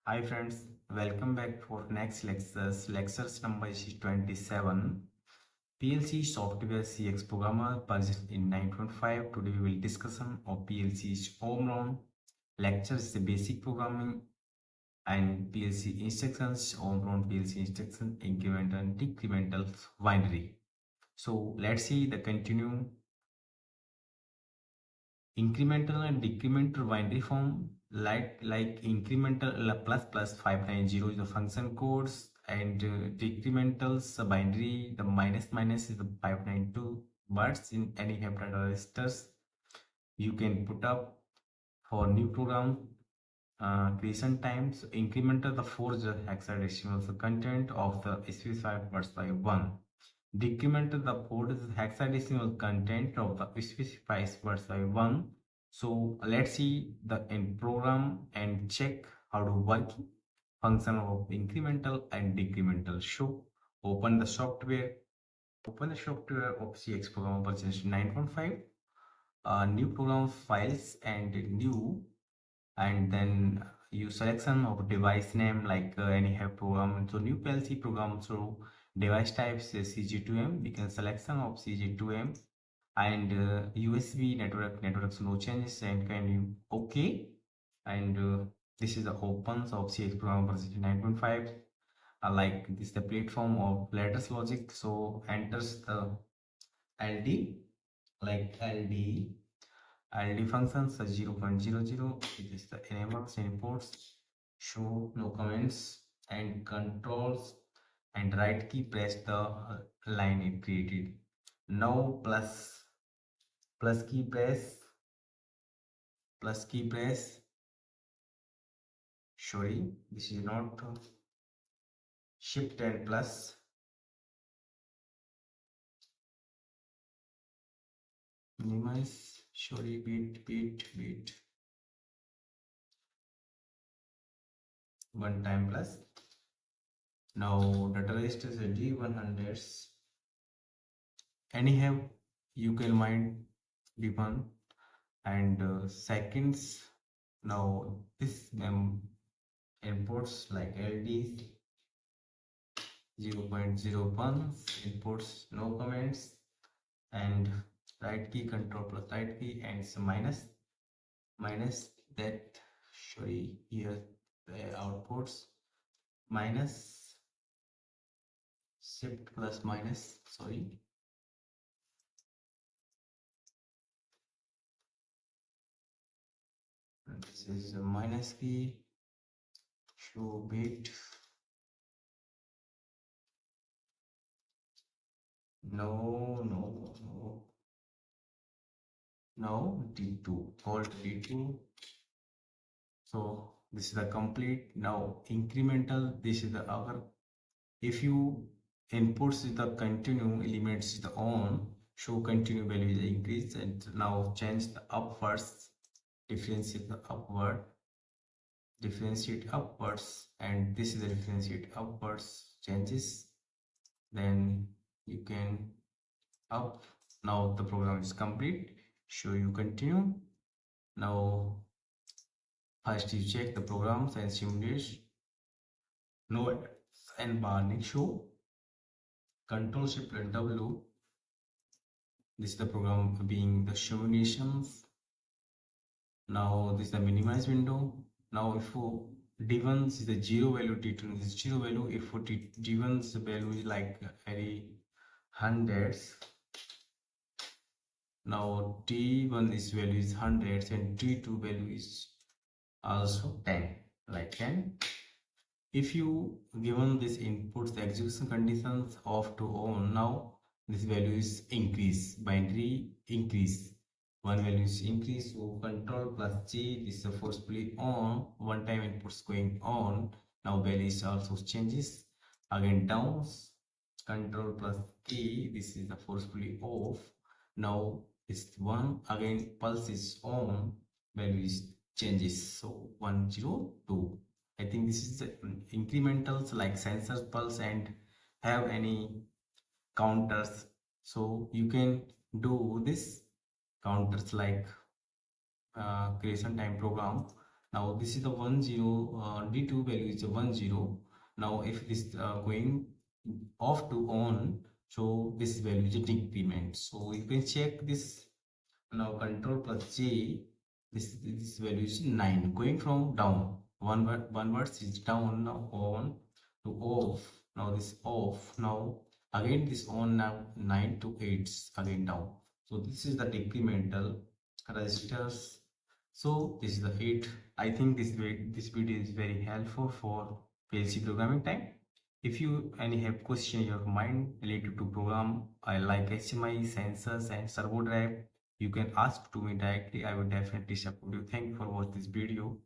Hi friends, welcome back for next lectures. Lectures number is 27. PLC software CX programmer purchased in 9.5. Today we will discussion of PLC's Omron. Lectures the basic programming and PLC instructions, Omron PLC instruction, incremental and decremental binary. So let's see the continue. Incremental and decremental binary form like incremental plus 590 is the function codes and decrementals binary the minus is the 592 words in any heptide registers you can put up for new program creation time. So incremental the 4 hexadecimal the content of the specified words by 1. Decremental the 4 is hexadecimal content of the specified words by 1. So let's see the in program and check how to work function of incremental and decremental. So open the software of CX program version 9.5, new program files and new, and then you selection of device name like any have program. So new PLC program, so device types is CG2M, we can selection of CG2M and USB networks no changes and can you okay. And this is the opens of CX program version 9.5. Like this the platform of latest logic, so enters the LD like LD functions 0.00. It is the enables inputs, show no comments and controls, and right key press the line it created. Now plus key press sorry, this is not shift and plus minimize, sorry, bit one time plus. Now data register is a D100s. Anyhow you can mind D1 and seconds. Now this inputs like LD 0.01 inputs no comments and right key control plus right key and so minus that, sorry, here the outputs minus shift plus minus, sorry, and this is a minus key, show bit, no, now D2, hold D2. So this is the complete. Now incremental, this is the other. If you inputs is the continue elements is the on, show continue value is increase, and now change the upwards, differentiate the upward, differentiate upwards, and this is the differentiate upwards changes, then you can up. Now the program is complete, show you continue. Now first you check the programs and simulate no and barring show control shift and W. This is the program being the simulations. Now this is the minimize window. Now if D1 is the 0 value, D2 is 0 value. If D1's value is like very hundreds, now D1 is value is hundreds and D2 value is also 10, like 10. If you given this inputs the execution conditions off to on, now this value is increase, binary increase, one value is increase, so control plus G, this is forcefully on, one time inputs going on, now value is also changes, again downs, control plus K, this is the forcefully off, now this one, again pulse is on, value is changes, so 102. I think this is the incrementals like sensors pulse and have any counters, so you can do this counters like creation time program. Now this is the 1 0, D2 value is a 1 0. Now if this going off to on, so this value is a decrement. So you can check this. Now control plus J, this value is 9, going from down. One word is down, now on to off. Now this off, now again this on, now 9 to 8 again down. So this is the decremental registers. So this is the 8. I think this video is very helpful for PLC programming time. If you any have question in your mind related to program, I like HMI, sensors and servo drive, you can ask to me directly. I will definitely support you. Thank you for watching this video.